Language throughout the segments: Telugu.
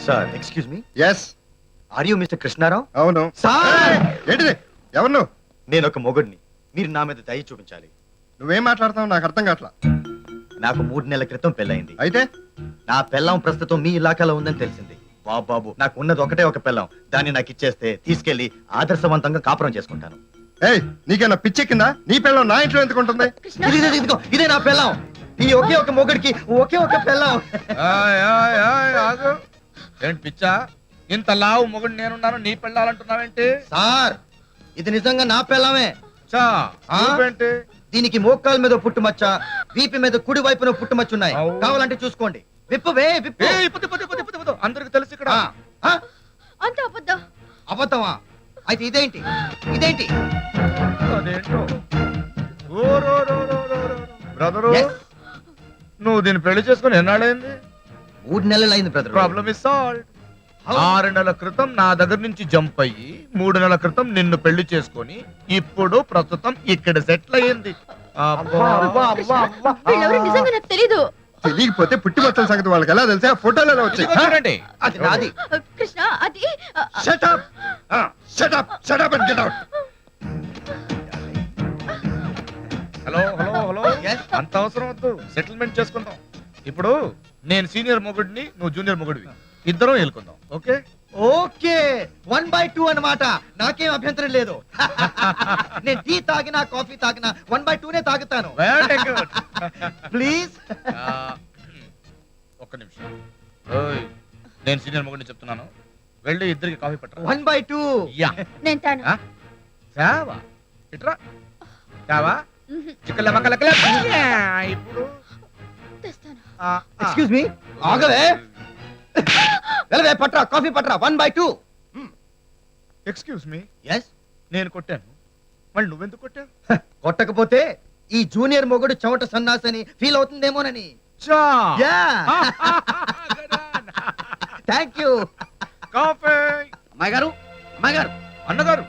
Sir excuse me, yes. Are you mister Krishnarao? అవును. సార్ ఏంటిది? ఎవరు నువ్వు? నేను ఒక మొగుడిని, మీరు నా మీద దయ చూపించాలి. నువ్వేం మాట్లాడుతావు నాకు అర్థం కావట్లా. నాకు 3 నెలల క్రితం పెళ్ళయింది. అయితే నా పెళ్ళం ప్రస్తుతం మీ ఇలాకాలో ఉందని తెలిసింది. బాబు నాకు ఉన్నది ఒకటే ఒక పెళ్ళం, దాన్ని నాకు ఇచ్చేస్తే తీసుకెళ్లి ఆదర్శవంతంగా కాపురం చేసుకుంటాను. ఏయ్, నీకేనా పిచ్చెక్కిందా? నీ పిల్లలు నా ఇంట్లో ఎందుకు ఉంటుంది? ఇదిగో, ఇదే నా పెళ్ళం. ఈ ఒకే ఒక మొగుడికి ఒకే ఒక పెళ్ళం. ఆగు. ఏంటి పిచ్చా? ఇంత లావు మొగుడు నేనున్నాను, నీ పెళ్ళాలంటున్నావేంటి? సార్ ఇది నిజంగా నా పెళ్ళమే. చా ఏంటి? దీనికి మోకాల మీద పుట్టుమచ్చ, వీపి మీద కుడి వైపున పుట్టుమచ్చ ఉన్నాయి. అవు. కావాలంటే చూసుకోండి. విప్పువే విప్పు. అందరికి తెలుసు ఇక్కడ. ఆ, అంత అబద్ధం. అబద్ధమా? అయితే ఇదేంటి? ఇదేంటి? అదేంటో. Brother, Yes. నువ్వు దీన్ని పెళ్లి చేసుకుని ఎన్నాళ్ళైంది? 3 నెలలు అయింది బ్రదర్. Problem is solve. 6 నెలల క్రితం నా దగ్గర నుంచి జంప్ అయ్యి 3 నెలల క్రితం నిన్ను పెళ్లి చేసుకొని ఇప్పుడు ప్రస్తుతం ఇక్కడ సెటిల్ అయ్యింది. వీళ్ళెవరో నిజంగా నాకు తెలీదు. తెలియకపోతే పుట్టి బచ్చల సంగతి వాళ్ళకి ఎలా తెలిసా? ఫోటోలు ఎలా వచ్చాయి? చూడండి. అది నాది. కృష్ణ అది Shut up! Shut up! Shut up and get out! Hello hello hello. Yes. అంత అవసరం వద్దు, సెటిల్మెంట్ చేసుకుందాం. ఇప్పుడు నేను సీనియర్ మొగుడిని, నువ్వు జూనియర్ మొగుడివి, ఇద్దరం వెళ్ళుకుందాం. ఓకే? ఓకే 1/2 అన్నమాట. నాకేం అభ్యంతరం లేదు. నేను టీ తాగినా కాఫీ తాగినా 1/2 తాగుతాను. Very good. ప్లీజ్. ఒక్క నిమిషం. ఓయ్, నేను సీనియర్ మొగుడిని చెప్తున్నాను, వెళ్ళి ఇద్దరికి కాఫీ పట్టరా. 1/2. యా. నేను తాను. ఆ? చావా ఇట్రా. చావా చిక్కల మక్కల ఇప్పుడు తెస్తాను. ఎక్స్క్యూజ్ మీ, ఆగవే. వెళ్ళవే, పట్రా కాఫీ పట్రా. 1/2. Excuse me, yes. నేను కొట్టాను, మళ్ళీ నువ్వెందుకు కొట్టావు? కొట్టకపోతే ఈ జూనియర్ మొగుడు చెమట సన్నాసని ఫీల్ అవుతుందేమోనని. చా. యా. Thank you. కాఫీ. అమ్మాయి గారు, అమ్మాయి గారు. అన్నగారు,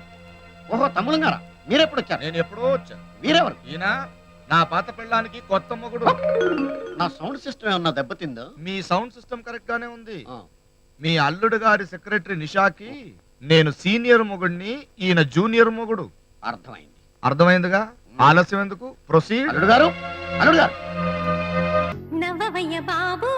ఓహో తమ్ముడు గారా, మీరెప్పుడు వచ్చారు? నేను ఎప్పుడో వచ్చాను. మీరెవరు? ఈయన నా పాత పెళ్ళానికి కొత్త మొగుడు. నా సౌండ్ సిస్టమ్ ఏమన్నా దెబ్బతిందో? మీ సౌండ్ సిస్టమ్ కరెక్ట్ గానే ఉంది. ఆ. మీ అల్లుడు గారి సెక్రటరీ నిషాకి నేను సీనియర్ మొగుడిని, ఈయన జూనియర్ మొగుడు. అర్థమైంది. అర్థమైందిగా, ఆలస్యం ఎందుకు? ప్రొసీడ్. అల్లుడు గారు, అల్లుడు గారు. నవ్వవయ్య బాబు